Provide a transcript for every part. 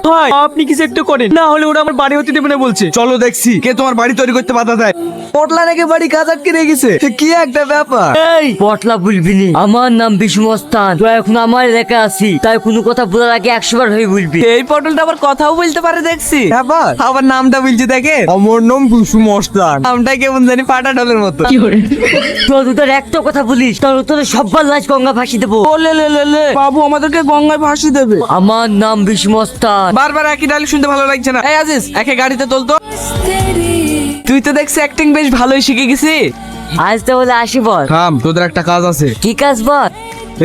ভাই আপনি কিছু একটু করেন, না হলে ওরা আমার বাড়ি হতে দেবে না বলছে। চলো দেখছি কে তোমার বাড়ি তৈরি করতে বাধা দেয়। পটলা নাকি বাড়ি কাজ আটকে রেখেছে, কি একটা ব্যাপার। এই পটলা বলবি নি, আমার নাম বিষ্ণুস্থান। তুই এখন আমার এলাকায় আছি, তাই কোনো কথা বলার আগে 100 বার হয়ে বলবি। এই পটলটা আবার কথাও বলতে পারে দেখছি। আবার আবার নামটা বলছে দেখে, আমার নাম কুসুম মস্তান। নামটা কেমন জানি ফাটা ডলের মতো। তোর একটা কথা বলিস তোর সব্বার লাশ গঙ্গা ভাসি দেবো। লে বাবু আমাদেরকে গঙ্গায় ভাসি দেবে। আমার নাম বিষ্ণুস্থান। বারবার একই ডালি শুনতে ভালো লাগছে না। এই আজিজ একে গাড়িতে তোলতো। তুই তো দেখছি অ্যাক্টিং বেশ ভালোই শিখে গেছি। আজ তাহলে আসি বল। থাম, তোদের একটা কাজ আছে। কি কাজ বল?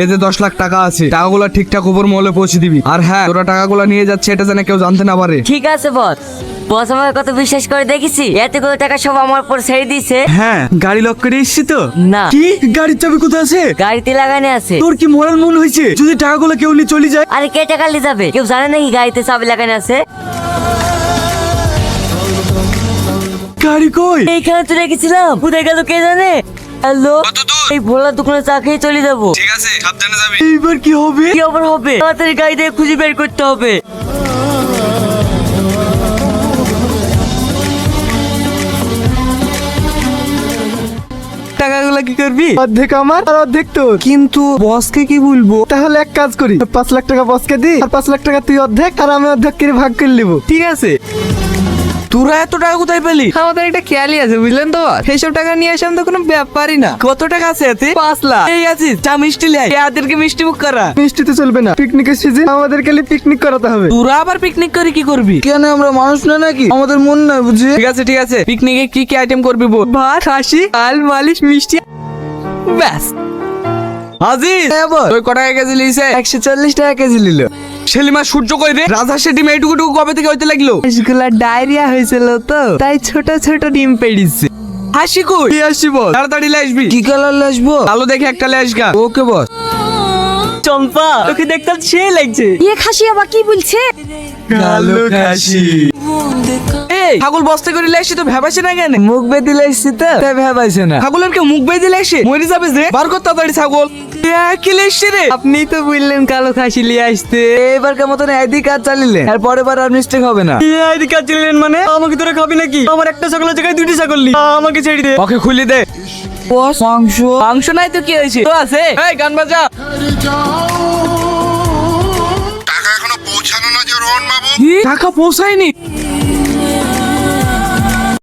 এতে 10 লাখ টাকা আছে, টাকাগুলো ঠিকঠাক উপর মহলে পৌঁছে দিবি। আর হ্যাঁ, তোরা টাকাগুলো নিয়ে যাচ্ছে এটা যেন কেউ জানতে না পারে। ঠিক আছে বল। বস আমার কত বিশ্বাস করে দেখেছি, এতগুলো টাকা সব আমার উপর ছেড়ে দিয়েছে। হ্যাঁ, গাড়ি লক করে এসছি তো। না, কি গাড়ির চাবি কোথায় আছে? গাড়িতে লাগানো আছে। তোর কি মরাল মন হয়েছে যদি টাকাগুলো কেউ নিয়ে চলে যায়? আরে কে টাকা নিয়ে যাবে? কেউ জানে নাকি গাড়িতে চাবি লাগানো আছে? গাড়ি কই? এইখানে তো রেখেছিলাম, কোথায় গেল কে জানে। হ্যালো, এই ভোলার দোকানে চা খেয়ে চলে যাবো। ঠিক আছে, সাবধানে যাবি। এইবার কি হবে? কি আবার হবে? তাড়াতাড়ি গাড়ি থেকে খুঁজে বের করতে হবে। টাকাগুলো কি করবি? অর্ধেক আমার আর অর্ধেক তোর। কিন্তু বসকে কি বলবো? তাহলে এক কাজ করি, 5 লাখ টাকা বসকে দি, আর 5 লাখ টাকা তুই অর্ধেক আর আমি অর্ধেক করে ভাগ করে নিবো। ঠিক আছে। তোরা এত টাকা কোথায় পেলি? আমাদের একটা খেয়ালই আছে বুঝলেন তো। সেসব টাকা নিয়ে আসলাম তো কোনো ব্যাপারই না। কত টাকা আছে এতে? 5 লাখ। এই আছিস চা মিষ্টি লাই, এদেরকে মিষ্টি মুখ করা। মিষ্টিতে চলবে না, পিকনিকের সিজন, আমাদের খালি পিকনিক করাতে হবে। তোরা আবার পিকনিক করে কি করবি? কেন আমরা মানুষ না নাকি? আমাদের মন নাই বুঝি। ঠিক আছে পিকনিকে কি কি আইটেম করবি বল। ভাত, খাসি, আল মালিশ, মিষ্টি, ব্যাস। আজিজ তুই কত টাকা কেজি লিছে? 140 টাকা কেজি নিল। সেলিমা সূর্য কই রে? রাজা সে ডিম এইটুকু কবে থেকে হইতে লাগলো? হাঁসগুলা ডায়রিয়া হয়েছিল তো, তাই ছোট ছোট ডিম পেড়িছে। হাসি কই? কি আসছি বল, তাড়াতাড়ি লে আসবি। কি কালার আসবো? আলো দেখে একটা লে আসগা। ওকে বস। চম্পা তোকে দেখতাম সে লাগছে। ইয়ে খাসি আবার কি বলছে? কালো খাসি। এই ছাগল বস্তা করে লেসি তো ভেবাইছে না কেন? মুখ বেঁধে লেসি তো, তাই ভেবাইছে না। ছাগলের কে মুখ বেঁধে লেসে মরে যাবে যে। বার কর তাড়াতাড়ি ছাগল। কি লেসি রে? আপনি তো বললেন কালো খাসি লিয়ে আসতে। এবার কে মতন এদি কাজ চালিলে আর পরের বার আর মিস্টেক হবে না। আইডি কার্ড চিনলেন মানে? আমাকে তোরা খাবি নাকি? আমার একটা ছাগলের জায়গায় 2টি ছাগল নি। আমাকে ছেড়ে দে। ওকে খুলে দে। বস মাংস মাংস নাই তো কি হয়েছে? তো আছে। এই গান বাজা। টাকা এখনো পৌঁছানো না যে রোহন বাবু। টাকা পৌঁছায়নি?